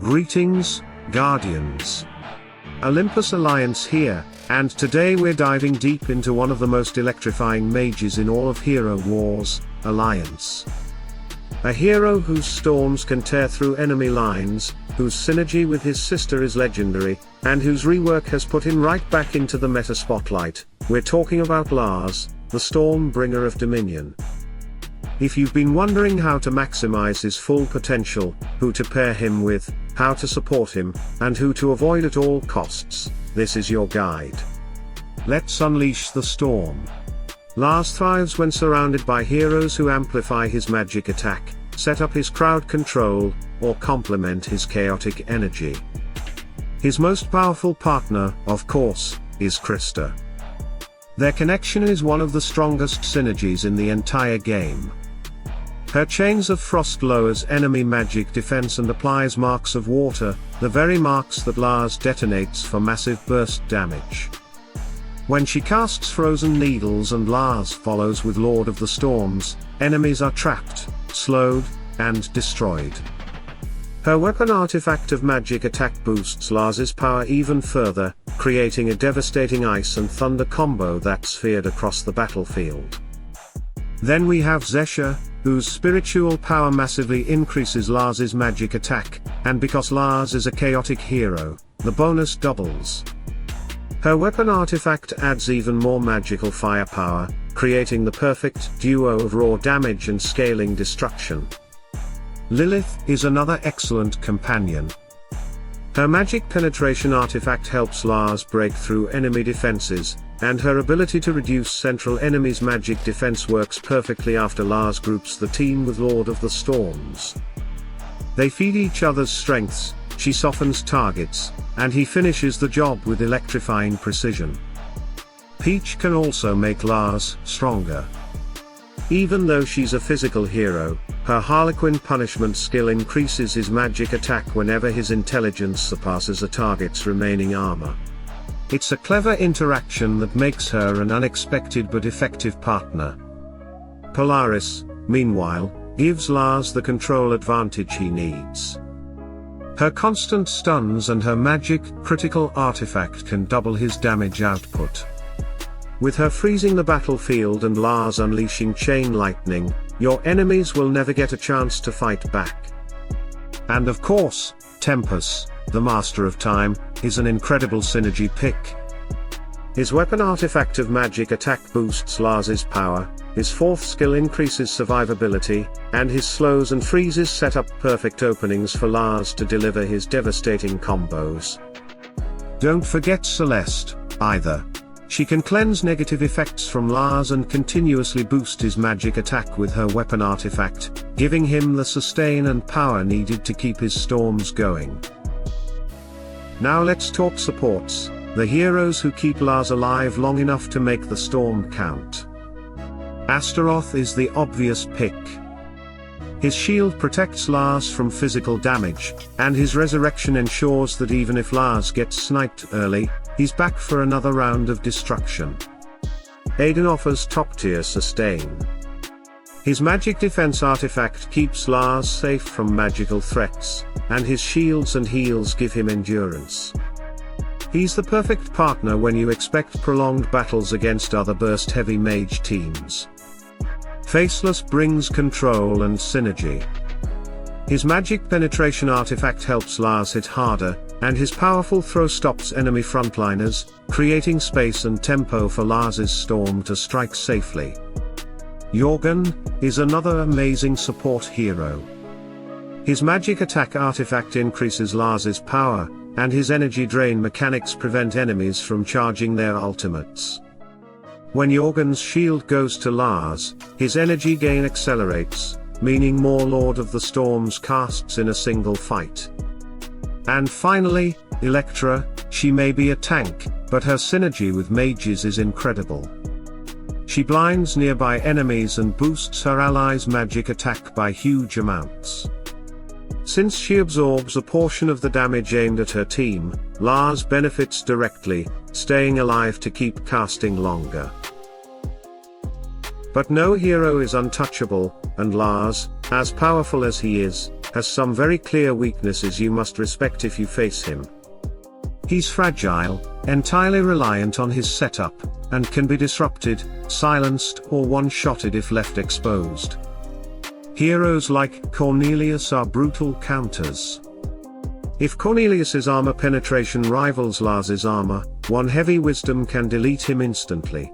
Greetings, Guardians. Olympus Alliance here, and today we're diving deep into one of the most electrifying mages in all of Hero Wars, Alliance. A hero whose storms can tear through enemy lines, whose synergy with his sister is legendary, and whose rework has put him right back into the meta spotlight. We're talking about Lars, the stormbringer of Dominion. If you've been wondering how to maximize his full potential, who to pair him with, how to support him, and who to avoid at all costs, this is your guide. Let's unleash the storm. Lars thrives when surrounded by heroes who amplify his magic attack, set up his crowd control, or complement his chaotic energy. His most powerful partner, of course, is Krista. Their connection is one of the strongest synergies in the entire game. Her chains of frost lowers enemy magic defense and applies marks of water, the very marks that Lars detonates for massive burst damage. When she casts frozen needles and Lars follows with Lord of the Storms, enemies are trapped, slowed, and destroyed. Her weapon artifact of magic attack boosts Lars's power even further, creating a devastating ice and thunder combo that's feared across the battlefield. Then we have Xe'Sha, whose spiritual power massively increases Lars's magic attack, and because Lars is a chaotic hero, the bonus doubles. Her weapon artifact adds even more magical firepower, creating the perfect duo of raw damage and scaling destruction. Lilith is another excellent companion. Her magic penetration artifact helps Lars break through enemy defenses, and her ability to reduce central enemies' magic defense works perfectly after Lars groups the team with Lord of the Storms. They feed each other's strengths, she softens targets, and he finishes the job with electrifying precision. Peach can also make Lars stronger. Even though she's a physical hero, her Harlequin punishment skill increases his magic attack whenever his intelligence surpasses a target's remaining armor. It's a clever interaction that makes her an unexpected but effective partner. Polaris, meanwhile, gives Lars the control advantage he needs. Her constant stuns and her magic critical artifact can double his damage output. With her freezing the battlefield and Lars unleashing chain lightning, your enemies will never get a chance to fight back. And of course, Tempus, the Master of Time, is an incredible synergy pick. His weapon artifact of magic attack boosts Lars's power, his fourth skill increases survivability, and his slows and freezes set up perfect openings for Lars to deliver his devastating combos. Don't forget Celeste, either. She can cleanse negative effects from Lars and continuously boost his magic attack with her weapon artifact, giving him the sustain and power needed to keep his storms going. Now let's talk supports, the heroes who keep Lars alive long enough to make the storm count. Astaroth is the obvious pick. His shield protects Lars from physical damage, and his resurrection ensures that even if Lars gets sniped early, he's back for another round of destruction. Aiden offers top-tier sustain. His magic defense artifact keeps Lars safe from magical threats, and his shields and heals give him endurance. He's the perfect partner when you expect prolonged battles against other burst-heavy mage teams. Faceless brings control and synergy. His magic penetration artifact helps Lars hit harder, and his powerful throw stops enemy frontliners, creating space and tempo for Lars's storm to strike safely. Jorgen is another amazing support hero. His magic attack artifact increases Lars's power, and his energy drain mechanics prevent enemies from charging their ultimates. When Jorgen's shield goes to Lars, his energy gain accelerates, meaning more Lord of the Storms casts in a single fight. And finally, Electra, she may be a tank, but her synergy with mages is incredible. She blinds nearby enemies and boosts her allies' magic attack by huge amounts. Since she absorbs a portion of the damage aimed at her team, Lars benefits directly, staying alive to keep casting longer. But no hero is untouchable, and Lars, as powerful as he is, has some very clear weaknesses you must respect if you face him. He's fragile, entirely reliant on his setup, and can be disrupted, silenced or one-shotted if left exposed. Heroes like Cornelius are brutal counters. If Cornelius's armor penetration rivals Lars's armor, one heavy wisdom can delete him instantly.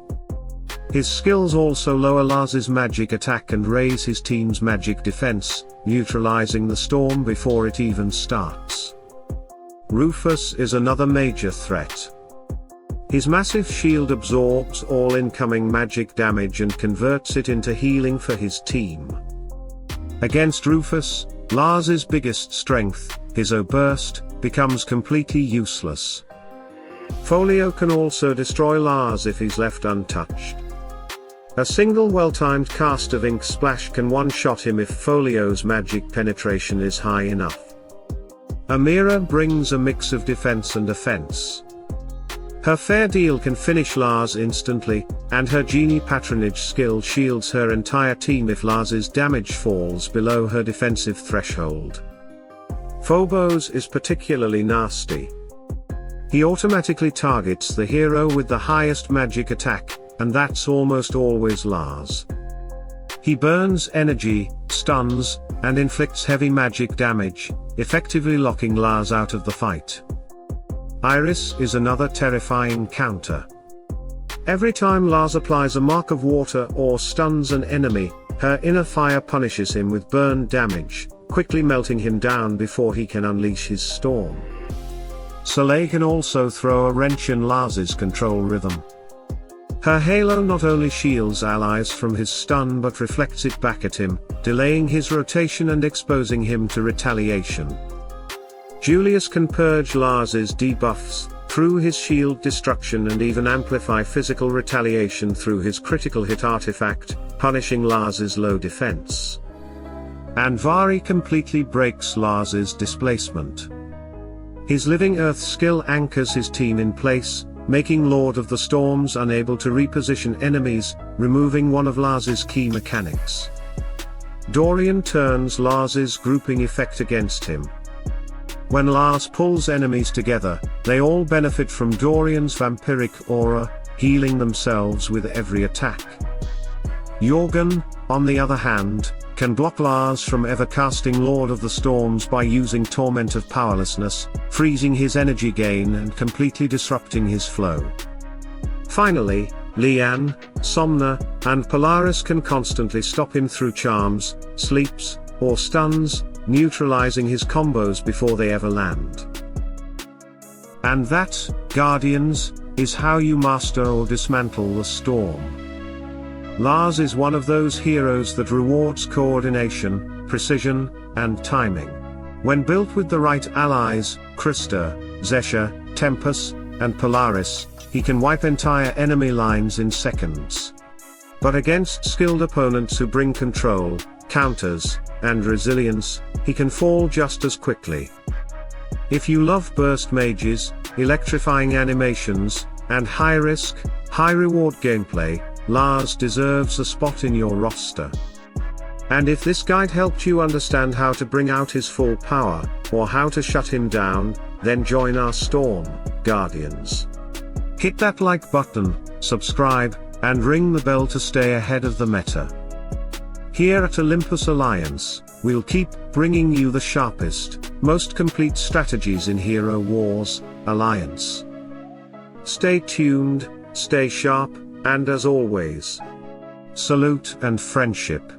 His skills also lower Lars's magic attack and raise his team's magic defense, neutralizing the storm before it even starts. Rufus is another major threat. His massive shield absorbs all incoming magic damage and converts it into healing for his team. Against Rufus, Lars's biggest strength, his O-burst, becomes completely useless. Folio can also destroy Lars if he's left untouched. A single well-timed cast of Ink Splash can one-shot him if Folio's magic penetration is high enough. Amira brings a mix of defense and offense. Her Fair Deal can finish Lars instantly, and her Genie Patronage skill shields her entire team if Lars's damage falls below her defensive threshold. Phobos is particularly nasty. He automatically targets the hero with the highest magic attack, and that's almost always Lars. He burns energy, stuns, and inflicts heavy magic damage, effectively locking Lars out of the fight. Iris is another terrifying counter. Every time Lars applies a mark of water or stuns an enemy, her inner fire punishes him with burn damage, quickly melting him down before he can unleash his storm. Soleil can also throw a wrench in Lars's control rhythm. Her halo not only shields allies from his stun but reflects it back at him, delaying his rotation and exposing him to retaliation. Julius can purge Lars's debuffs through his shield destruction and even amplify physical retaliation through his critical hit artifact, punishing Lars's low defense. Anvari completely breaks Lars's displacement. His Living Earth skill anchors his team in place, making Lord of the Storms unable to reposition enemies, removing one of Lars's key mechanics. Dorian turns Lars's grouping effect against him. When Lars pulls enemies together, they all benefit from Dorian's vampiric aura, healing themselves with every attack. Jorgen, on the other hand, can block Lars from ever casting Lord of the Storms by using Torment of Powerlessness, freezing his energy gain and completely disrupting his flow. Finally, Lian, Somna, and Polaris can constantly stop him through charms, sleeps, or stuns, neutralizing his combos before they ever land. And that, Guardians, is how you master or dismantle the storm. Lars is one of those heroes that rewards coordination, precision, and timing. When built with the right allies, Krista, Xe'Sha, Tempus, and Polaris, he can wipe entire enemy lines in seconds. But against skilled opponents who bring control, counters, and resilience, he can fall just as quickly. If you love burst mages, electrifying animations, and high-risk, high-reward gameplay, Lars deserves a spot in your roster. And if this guide helped you understand how to bring out his full power, or how to shut him down, then join our Storm Guardians. Hit that like button, subscribe, and ring the bell to stay ahead of the meta. Here at Olympus Alliance, we'll keep bringing you the sharpest, most complete strategies in Hero Wars Alliance. Stay tuned, stay sharp, and as always, salute and friendship.